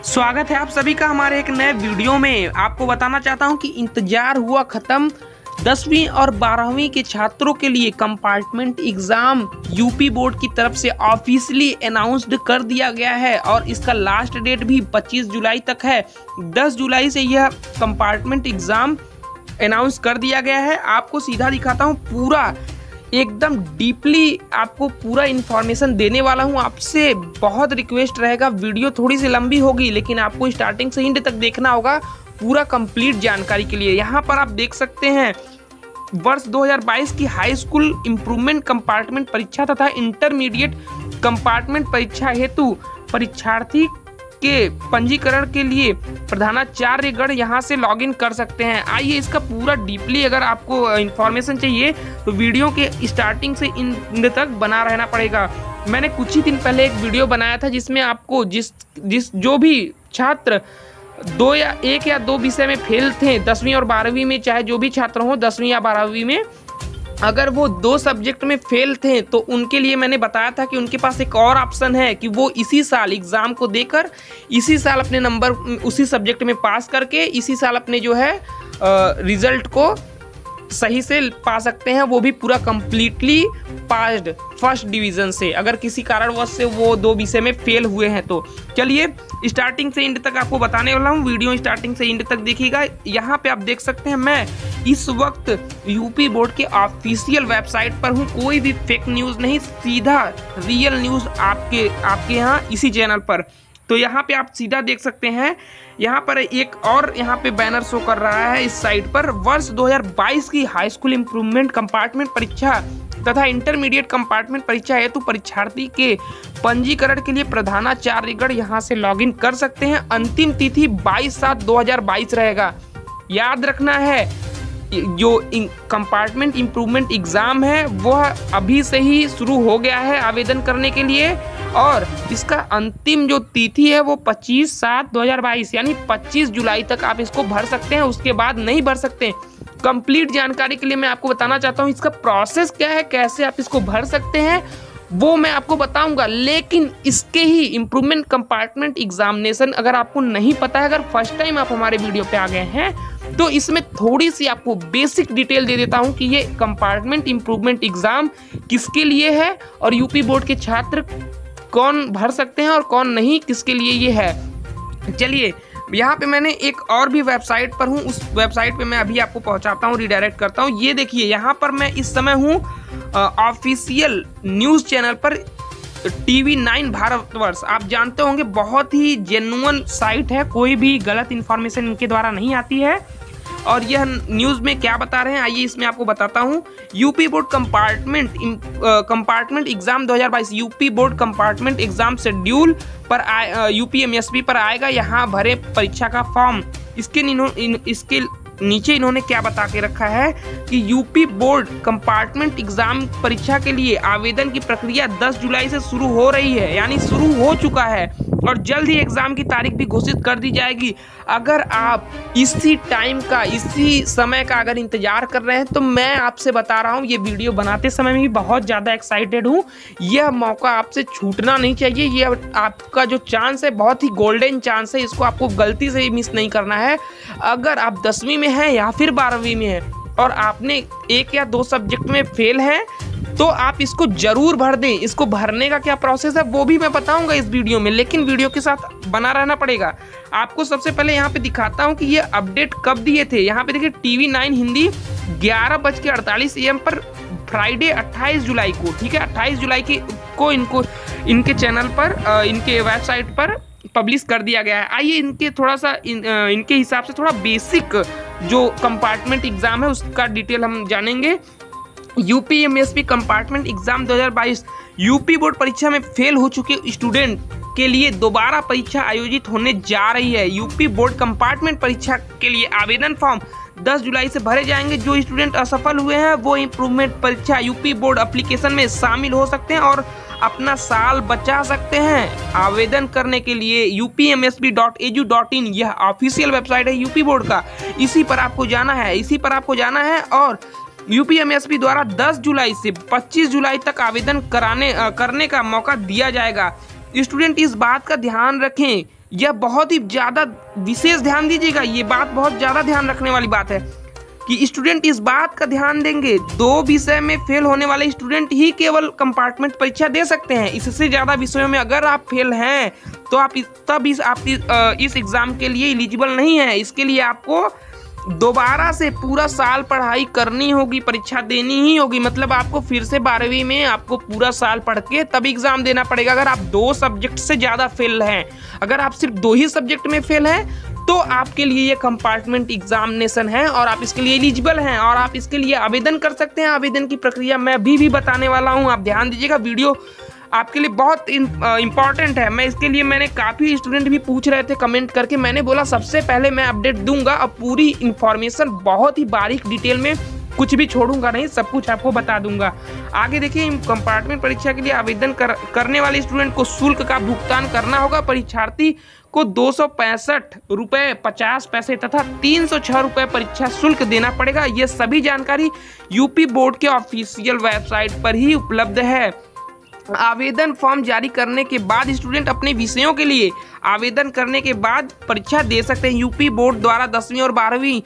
स्वागत है आप सभी का हमारे एक नए वीडियो में। आपको बताना चाहता हूं कि इंतजार हुआ खत्म। 10वीं और 12वीं के छात्रों के लिए कंपार्टमेंट एग्जाम यूपी बोर्ड की तरफ से ऑफिशियली अनाउंस्ड कर दिया गया है और इसका लास्ट डेट भी 25 जुलाई तक है। 10 जुलाई से यह कंपार्टमेंट एग्जाम अनाउंस कर दिया गया है। आपको सीधा दिखाता हूँ, पूरा एकदम डीपली आपको पूरा इन्फॉर्मेशन देने वाला हूं। आपसे बहुत रिक्वेस्ट रहेगा, वीडियो थोड़ी सी लंबी होगी लेकिन आपको स्टार्टिंग से एंड तक देखना होगा पूरा कंप्लीट जानकारी के लिए। यहां पर आप देख सकते हैं वर्ष 2022 की हाई स्कूल इम्प्रूवमेंट कंपार्टमेंट परीक्षा तथा इंटरमीडिएट कंपार्टमेंट परीक्षा हेतु परीक्षार्थी के पंजीकरण के लिए प्रधानाचार्यगण यहाँ से लॉगिन कर सकते हैं। आइए इसका पूरा डीपली अगर आपको इन्फॉर्मेशन चाहिए तो वीडियो के स्टार्टिंग से इन तक बना रहना पड़ेगा। मैंने कुछ ही दिन पहले एक वीडियो बनाया था जिसमें आपको जो भी छात्र एक या दो विषय में फेल थे 10वीं और 12वीं में, चाहे जो भी छात्र हो 10वीं या 12वीं में, अगर वो 2 सब्जेक्ट में फेल थे तो उनके लिए मैंने बताया था कि उनके पास एक और ऑप्शन है कि वो इसी साल एग्ज़ाम को देकर इसी साल अपने नंबर उसी सब्जेक्ट में पास करके इसी साल अपने जो है रिजल्ट को सही से पा सकते हैं, वो भी पूरा कंप्लीटली पास्ड फर्स्ट डिवीज़न से, अगर किसी कारणवश से वो 2 विषय में फेल हुए हैं तो। चलिए स्टार्टिंग से एंड तक आपको बताने वाला हूँ, वीडियो स्टार्टिंग से एंड तक देखिएगा। यहाँ पे आप देख सकते हैं मैं इस वक्त यूपी बोर्ड के ऑफिशियल वेबसाइट पर हूँ। कोई भी फेक न्यूज़ नहीं, सीधा रियल न्यूज़ आपके यहाँ इसी चैनल पर। तो यहाँ पे आप सीधा देख सकते हैं, यहाँ पर एक और यहाँ पे बैनर शो कर रहा है इस साइट पर। वर्ष 2022 की हाई स्कूल इम्प्रूवमेंट कंपार्टमेंट परीक्षा तथा इंटरमीडिएट कंपार्टमेंट परीक्षा हेतु परीक्षार्थी के पंजीकरण के लिए प्रधानाचार्यगण यहाँ से लॉगिन कर सकते हैं। अंतिम तिथि 22/7/2022 रहेगा। याद रखना है जो कंपार्टमेंट इम्प्रूवमेंट एग्जाम है वह अभी से ही शुरू हो गया है आवेदन करने के लिए, और इसका अंतिम जो तिथि है वो 25/7/2022 यानी 25 जुलाई तक आप इसको भर सकते हैं, उसके बाद नहीं भर सकते। कंप्लीट जानकारी के लिए मैं आपको बताना चाहता हूँ इसका प्रोसेस क्या है, कैसे आप इसको भर सकते हैं वो मैं आपको बताऊंगा। लेकिन इसके ही इम्प्रूवमेंट कंपार्टमेंट एग्जामिनेशन अगर आपको नहीं पता है, अगर फर्स्ट टाइम आप हमारे वीडियो पे आ गए हैं तो इसमें थोड़ी सी आपको बेसिक डिटेल दे देता हूं कि ये कंपार्टमेंट इम्प्रूवमेंट एग्जाम किसके लिए है और यूपी बोर्ड के छात्र कौन भर सकते हैं और कौन नहीं, किसके लिए ये है। चलिए यहाँ पे मैंने एक और भी वेबसाइट पर हूँ, उस वेबसाइट पे मैं अभी आपको पहुँचाता हूँ, रिडायरेक्ट करता हूँ। ये देखिए यहाँ पर मैं इस समय हूँ ऑफिशियल न्यूज़ चैनल पर TV9 भारतवर्ष। आप जानते होंगे बहुत ही जेन्युइन साइट है, कोई भी गलत इन्फॉर्मेशन इनके द्वारा नहीं आती है। और यह न्यूज़ में क्या बता रहे हैं आइए इसमें आपको बताता हूँ। UP board compartment exam 2022 UP board compartment exam schedule पर UPMSB पर आएगा। यहाँ भरे परीक्षा का फॉर्म। इसके नीचे इन्होंने क्या बता के रखा है कि यूपी बोर्ड कंपार्टमेंट एग्जाम परीक्षा के लिए आवेदन की प्रक्रिया 10 जुलाई से शुरू हो रही है, यानी शुरू हो चुका है और जल्द ही एग्जाम की तारीख भी घोषित कर दी जाएगी। अगर आप इसी टाइम का इसी समय का अगर इंतजार कर रहे हैं तो मैं आपसे बता रहा हूँ, ये वीडियो बनाते समय में भी बहुत ज़्यादा एक्साइटेड हूँ। यह मौका आपसे छूटना नहीं चाहिए। ये आपका जो चांस है बहुत ही गोल्डन चांस है, इसको आपको गलती से भी मिस नहीं करना है। अगर आप 10वीं में हैं या फिर 12वीं में हैं और आपने 1 या 2 सब्जेक्ट में फेल हैं तो आप इसको जरूर भर दें। इसको भरने का क्या प्रोसेस है वो भी मैं बताऊंगा इस वीडियो में, लेकिन वीडियो के साथ बना रहना पड़ेगा। आपको सबसे पहले यहाँ पे दिखाता हूँ कि ये अपडेट कब दिए थे। यहाँ पे देखिए TV9 हिंदी 11:48 AM पर फ्राइडे 28 जुलाई को, ठीक है 28 जुलाई को इनके चैनल पर इनके वेबसाइट पर पब्लिश कर दिया गया है। आइए इनके थोड़ा सा इनके हिसाब से थोड़ा बेसिक जो कंपार्टमेंट एग्जाम है उसका डिटेल हम जानेंगे। UPMSB compartment exam 2022 UP board परीक्षा में फेल हो चुके स्टूडेंट के लिए दोबारा परीक्षा आयोजित होने जा रही है। यूपी बोर्ड कंपार्टमेंट परीक्षा के लिए आवेदन फॉर्म 10 जुलाई से भरे जाएंगे। जो स्टूडेंट असफल हुए हैं वो इम्प्रूवमेंट परीक्षा यूपी बोर्ड एप्लीकेशन में शामिल हो सकते हैं और अपना साल बचा सकते हैं। आवेदन करने के लिए upmsb.edu.in यह ऑफिशियल वेबसाइट है यूपी बोर्ड का, इसी पर आपको जाना है और UPMSB द्वारा 10 जुलाई से 25 जुलाई तक आवेदन करने का मौका दिया जाएगा। स्टूडेंट इस बात का ध्यान रखें यह बहुत ही ज़्यादा विशेष ध्यान दीजिएगा, ये बात बहुत ज़्यादा ध्यान रखने वाली बात है कि स्टूडेंट इस बात का ध्यान देंगे 2 विषय में फेल होने वाले स्टूडेंट ही केवल कंपार्टमेंट परीक्षा दे सकते हैं। इससे ज़्यादा विषयों में अगर आप फेल हैं तो आप इस एग्ज़ाम के लिए एलिजिबल नहीं है। इसके लिए आपको दोबारा से पूरा साल पढ़ाई करनी होगी, परीक्षा देनी ही होगी। मतलब आपको फिर से 12वीं में आपको पूरा साल पढ़ के तब एग्ज़ाम देना पड़ेगा। अगर आप 2 सब्जेक्ट से ज़्यादा फेल हैं, अगर आप सिर्फ 2 ही सब्जेक्ट में फेल हैं तो आपके लिए ये कंपार्टमेंट एग्जामिनेशन है और आप इसके लिए एलिजिबल हैं और आप इसके लिए आवेदन कर सकते हैं। आवेदन की प्रक्रिया मैं अभी भी बताने वाला हूँ, आप ध्यान दीजिएगा, वीडियो आपके लिए बहुत इम्पॉर्टेंट है। मैं इसके लिए मैंने काफ़ी स्टूडेंट भी पूछ रहे थे कमेंट करके, मैंने बोला सबसे पहले मैं अपडेट दूंगा और पूरी इन्फॉर्मेशन बहुत ही बारीक डिटेल में, कुछ भी छोड़ूंगा नहीं, सब कुछ आपको बता दूंगा। आगे देखिए, कंपार्टमेंट परीक्षा के लिए आवेदन करने वाले स्टूडेंट को शुल्क का भुगतान करना होगा। परीक्षार्थी को 265 रुपये 50 पैसे तथा 306 रुपये परीक्षा शुल्क देना पड़ेगा। ये सभी जानकारी यूपी बोर्ड के ऑफिशियल वेबसाइट पर ही उपलब्ध है। आवेदन फॉर्म जारी करने के बाद स्टूडेंट अपने विषयों के लिए आवेदन करने के बाद परीक्षा दे सकते हैं। यूपी बोर्ड द्वारा 10वीं और 12वीं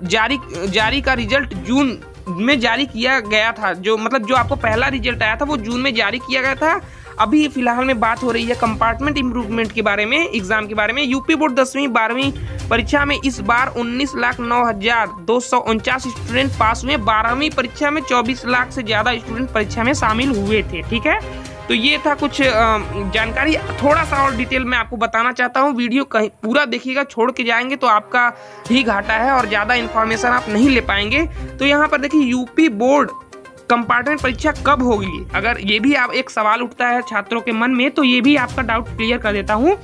जारी का रिजल्ट जून में जारी किया गया था। जो आपको पहला रिजल्ट आया था वो जून में जारी किया गया था। अभी फिलहाल में बात हो रही है कंपार्टमेंट इम्प्रूवमेंट के बारे में, एग्जाम के बारे में। यूपी बोर्ड 10वीं 12वीं परीक्षा में इस बार 19,09,249 स्टूडेंट पास हुए। 12वीं परीक्षा में 24 लाख से ज़्यादा स्टूडेंट परीक्षा में शामिल हुए थे। ठीक है, तो ये था कुछ जानकारी। थोड़ा सा और डिटेल में आपको बताना चाहता हूँ, वीडियो कहीं पूरा देखिएगा, छोड़ के जाएंगे तो आपका ही घाटा है और ज़्यादा इन्फॉर्मेशन आप नहीं ले पाएंगे। तो यहाँ पर देखिए, यूपी बोर्ड कंपार्टमेंट परीक्षा कब होगी, अगर ये भी आप एक सवाल उठता है छात्रों के मन में, तो ये भी आपका डाउट क्लियर कर देता हूँ।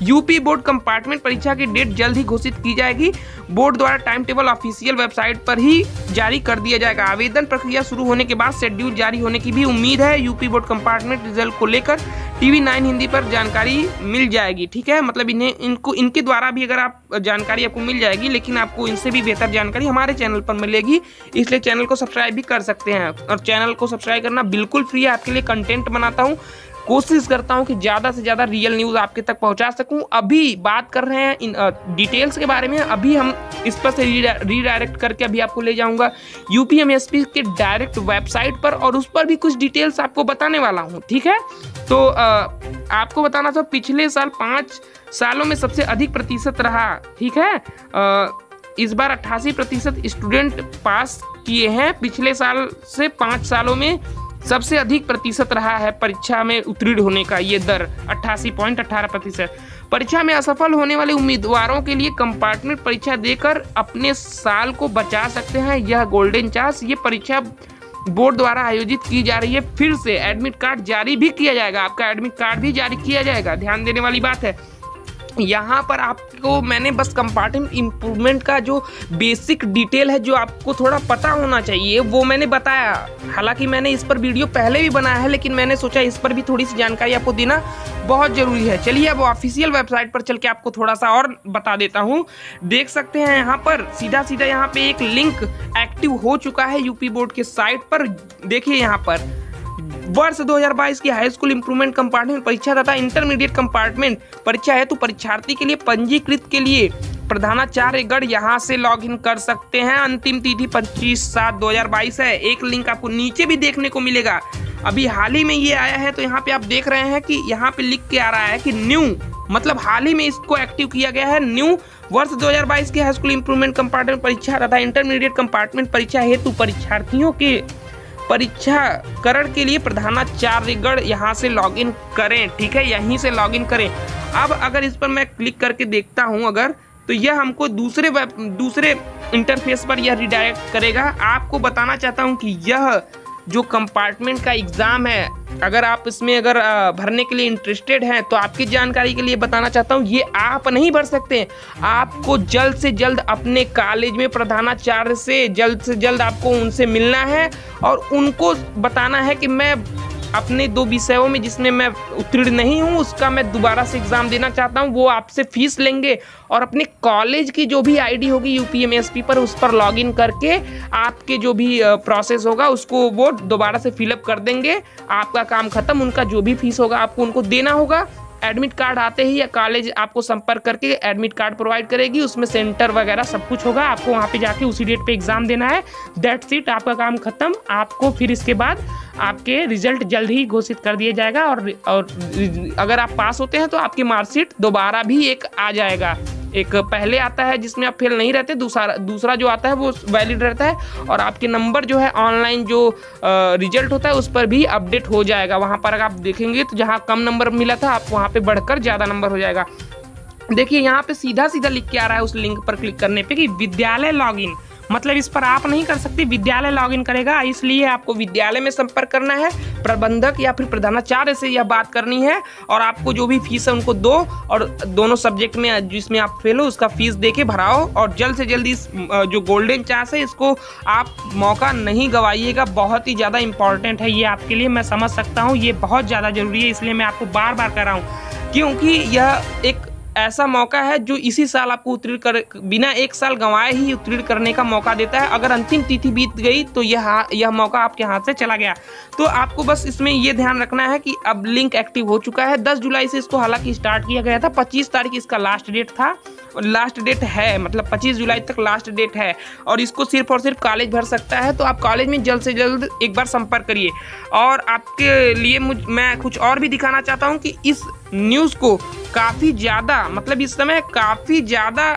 यूपी बोर्ड कंपार्टमेंट परीक्षा की डेट जल्द ही घोषित की जाएगी। बोर्ड द्वारा टाइम टेबल ऑफिशियल वेबसाइट पर ही जारी कर दिया जाएगा। आवेदन प्रक्रिया शुरू होने के बाद शेड्यूल जारी होने की भी उम्मीद है। यूपी बोर्ड कंपार्टमेंट रिजल्ट को लेकर टीवी 9 हिंदी पर जानकारी मिल जाएगी। ठीक है, मतलब इनके द्वारा भी अगर आप जानकारी आपको मिल जाएगी, लेकिन आपको इनसे भी बेहतर जानकारी हमारे चैनल पर मिलेगी, इसलिए चैनल को सब्सक्राइब भी कर सकते हैं। और चैनल को सब्सक्राइब करना बिल्कुल फ्री है, आपके लिए कंटेंट बनाता हूँ, कोशिश करता हूं कि ज़्यादा से ज़्यादा रियल न्यूज़ आपके तक पहुंचा सकूं। अभी बात कर रहे हैं इन डिटेल्स के बारे में। अभी हम इस पर से रीडायरेक्ट करके अभी आपको ले जाऊंगा यूपीएमएसपी के डायरेक्ट वेबसाइट पर और उस पर भी कुछ डिटेल्स आपको बताने वाला हूं। ठीक है, तो आपको बताना था पिछले साल 5 सालों में सबसे अधिक प्रतिशत रहा। ठीक है, इस बार 88% स्टूडेंट पास किए हैं। पिछले साल से 5 सालों में सबसे अधिक प्रतिशत रहा है परीक्षा में उत्तीर्ण होने का ये दर 88.18%। परीक्षा में असफल होने वाले उम्मीदवारों के लिए कंपार्टमेंट परीक्षा देकर अपने साल को बचा सकते हैं, यह गोल्डन चांस। ये परीक्षा बोर्ड द्वारा आयोजित की जा रही है। फिर से एडमिट कार्ड जारी भी किया जाएगा, आपका एडमिट कार्ड भी जारी किया जाएगा, ध्यान देने वाली बात है। यहाँ पर आपको मैंने बस कंपार्टमेंट इम्प्रूवमेंट का जो बेसिक डिटेल है, जो आपको थोड़ा पता होना चाहिए, वो मैंने बताया। हालांकि मैंने इस पर वीडियो पहले भी बनाया है, लेकिन मैंने सोचा इस पर भी थोड़ी सी जानकारी आपको देना बहुत ज़रूरी है। चलिए अब ऑफिशियल वेबसाइट पर चल के आपको थोड़ा सा और बता देता हूँ। देख सकते हैं यहाँ पर सीधा यहाँ पे एक लिंक एक्टिव हो चुका है यूपी बोर्ड के साइट पर। देखिए यहाँ पर वर्ष 2022 की हाई स्कूल इंप्रूवमेंट कंपार्टमेंट परीक्षा तथा इंटरमीडिएट कंपार्टमेंट परीक्षा हेतु परीक्षार्थी के लिए पंजीकृत के लिए प्रधानाचार्यगण यहाँ से लॉगिन कर सकते हैं। अंतिम तिथि 25/7/2022 है। एक लिंक आपको नीचे भी देखने को मिलेगा, अभी हाल ही में ये आया है। तो यहाँ पे आप देख रहे हैं कि यहाँ पे लिख के आ रहा है कि न्यू, मतलब हाल ही में इसको एक्टिव किया गया है। न्यू वर्ष 2022 की हाई स्कूल इंप्रूवमेंट कंपार्टमेंट परीक्षा तथा इंटरमीडिएट कंपार्टमेंट परीक्षा हेतु परीक्षार्थियों के परीक्षाकरण के लिए प्रधानाचार्यगण यहाँ से लॉगिन करें। ठीक है, यहीं से लॉगिन करें। अब अगर इस पर मैं क्लिक करके देखता हूँ अगर, तो यह हमको दूसरे इंटरफेस पर यह रिडायरेक्ट करेगा। आपको बताना चाहता हूँ कि यह जो कंपार्टमेंट का एग्ज़ाम है, अगर आप इसमें अगर भरने के लिए इंटरेस्टेड हैं, तो आपकी जानकारी के लिए बताना चाहता हूँ, ये आप नहीं भर सकते। आपको जल्द से जल्द अपने कॉलेज में प्रधानाचार्य से जल्द आपको उनसे मिलना है और उनको बताना है कि मैं अपने 2 विषयों में जिसमें मैं उत्तीर्ण नहीं हूँ, उसका मैं दोबारा से एग्ज़ाम देना चाहता हूँ। वो आपसे फीस लेंगे और अपने कॉलेज की जो भी आईडी होगी यूपीएमएसपी पर, उस पर लॉगिन करके आपके जो भी प्रोसेस होगा उसको वो दोबारा से फिलअप कर देंगे। आपका काम खत्म, उनका जो भी फीस होगा आपको उनको देना होगा एडमिट कार्ड आते ही या कॉलेज आपको संपर्क करके एडमिट कार्ड प्रोवाइड करेगी, उसमें सेंटर वगैरह सब कुछ होगा, आपको वहाँ पे जाके उसी डेट पे एग्जाम देना है। दैट्स इट, आपका काम खत्म। आपको फिर इसके बाद आपके रिजल्ट जल्द ही घोषित कर दिया जाएगा और अगर आप पास होते हैं तो आपकी मार्कशीट दोबारा भी एक आ जाएगा। एक पहले आता है जिसमें आप फेल नहीं रहते, दूसरा जो आता है वो वैलिड रहता है और आपके नंबर जो है ऑनलाइन जो रिजल्ट होता है उस पर भी अपडेट हो जाएगा। वहाँ पर अगर आप देखेंगे तो जहाँ कम नंबर मिला था आप वहाँ पे बढ़कर ज़्यादा नंबर हो जाएगा। देखिए यहाँ पे सीधा सीधा लिख के आ रहा है उस लिंक पर क्लिक करने पे कि विद्यालय लॉगिन, मतलब इस पर आप नहीं कर सकते, विद्यालय लॉगिन करेगा। इसलिए आपको विद्यालय में संपर्क करना है, प्रबंधक या फिर प्रधानाचार्य से यह बात करनी है और आपको जो भी फीस है उनको दो और दोनों सब्जेक्ट में जिसमें आप फेल हो उसका फीस दे के भराओ और जल्द से जल्द इस जो गोल्डन चांस है इसको आप मौका नहीं गवाइएगा। बहुत ही ज़्यादा इंपॉर्टेंट है ये आपके लिए, मैं समझ सकता हूँ ये बहुत ज़्यादा ज़रूरी है, इसलिए मैं आपको बार बार कह रहा हूँ क्योंकि यह एक ऐसा मौका है जो इसी साल आपको उत्तीर्ण कर बिना एक साल गंवाए ही उत्तीर्ण करने का मौका देता है। अगर अंतिम तिथि बीत गई तो यह मौका आपके हाथ से चला गया। तो आपको बस इसमें यह ध्यान रखना है कि अब लिंक एक्टिव हो चुका है। 10 जुलाई से इसको हालांकि स्टार्ट किया गया था, 25 तारीख इसका लास्ट डेट था, लास्ट डेट है, मतलब 25 जुलाई तक लास्ट डेट है और इसको सिर्फ और सिर्फ कॉलेज भर सकता है। तो आप कॉलेज में जल्द से जल्द एक बार संपर्क करिए। और आपके लिए मैं कुछ और भी दिखाना चाहता हूँ कि इस न्यूज़ को काफ़ी ज़्यादा, मतलब इस समय काफ़ी ज़्यादा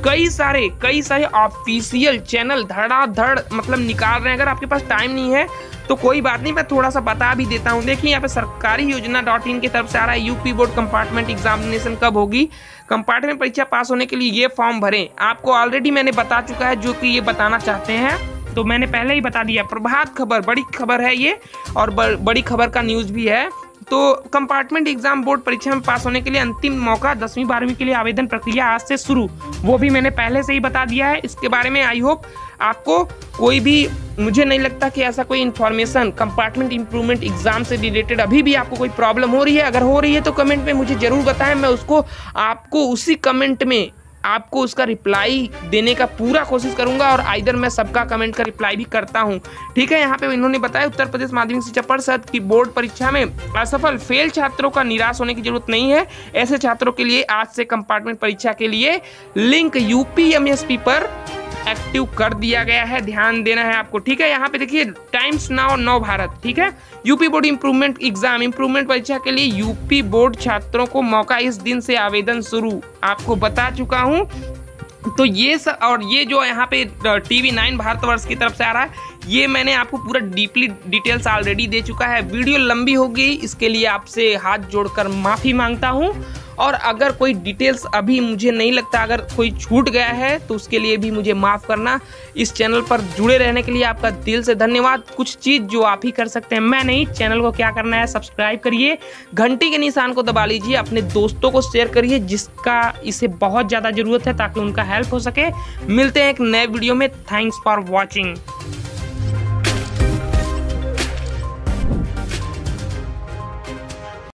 कई सारे ऑफिशियल चैनल धड़ाधड़ मतलब निकाल रहे हैं। अगर आपके पास टाइम नहीं है तो कोई बात नहीं, मैं थोड़ा सा बता भी देता हूँ। देखिए यहाँ पे सरकारी योजना.in की तरफ से आ रहा है, यूपी बोर्ड कंपार्टमेंट एग्जामिनेशन कब होगी। कंपार्टमेंट परीक्षा पास होने के लिए ये फॉर्म भरें। आपको ऑलरेडी मैंने बता चुका है, जो कि ये बताना चाहते हैं तो मैंने पहले ही बता दिया। प्रभात खबर, बड़ी खबर है ये और बड़ी खबर का न्यूज़ भी है। तो कंपार्टमेंट एग्जाम बोर्ड परीक्षा में पास होने के लिए अंतिम मौका 10वीं 12वीं के लिए आवेदन प्रक्रिया आज से शुरू, वो भी मैंने पहले से ही बता दिया है। इसके बारे में आई होप आपको कोई भी, मुझे नहीं लगता कि ऐसा कोई इन्फॉर्मेशन कंपार्टमेंट इम्प्रूवमेंट एग्जाम से रिलेटेड अभी भी आपको कोई प्रॉब्लम हो रही है। अगर हो रही है तो कमेंट में मुझे ज़रूर बताएं, मैं उसको आपको उसी कमेंट में आपको उसका रिप्लाई देने का पूरा कोशिश करूंगा और आइदर मैं सबका कमेंट का रिप्लाई भी करता हूं। ठीक है, यहाँ पे इन्होंने बताया उत्तर प्रदेश माध्यमिक शिक्षा परिषद की बोर्ड परीक्षा में असफल फेल छात्रों का निराश होने की जरूरत नहीं है। ऐसे छात्रों के लिए आज से कंपार्टमेंट परीक्षा के लिए लिंक यूपीएमएसपी पर एक्टिव कर दिया गया है, ध्यान देना है आपको। ठीक है, यहाँ पे देखिए टाइम्स नाउ नव भारत। ठीक है, यूपी बोर्ड इम्प्रूवमेंट परीक्षा के लिए यूपी बोर्ड छात्रों को मौका, इस दिन से आवेदन शुरू, आपको बता चुका हूँ। तो ये सब, और ये जो यहाँ पे TV9 भारतवर्ष की तरफ से आ रहा है, ये मैंने आपको पूरा डीपली डिटेल्स ऑलरेडी दे चुका है। वीडियो लंबी हो गई, इसके लिए आपसे हाथ जोड़कर माफ़ी मांगता हूँ। और अगर कोई डिटेल्स अभी मुझे नहीं लगता अगर कोई छूट गया है तो उसके लिए भी मुझे माफ़ करना। इस चैनल पर जुड़े रहने के लिए आपका दिल से धन्यवाद। कुछ चीज़ जो आप ही कर सकते हैं, मैं नहीं। चैनल को क्या करना है, सब्सक्राइब करिए, घंटी के निशान को दबा लीजिए, अपने दोस्तों को शेयर करिए जिसका इसे बहुत ज़्यादा ज़रूरत है ताकि उनका हेल्प हो सके। मिलते हैं एक नए वीडियो में। Thanks for watching.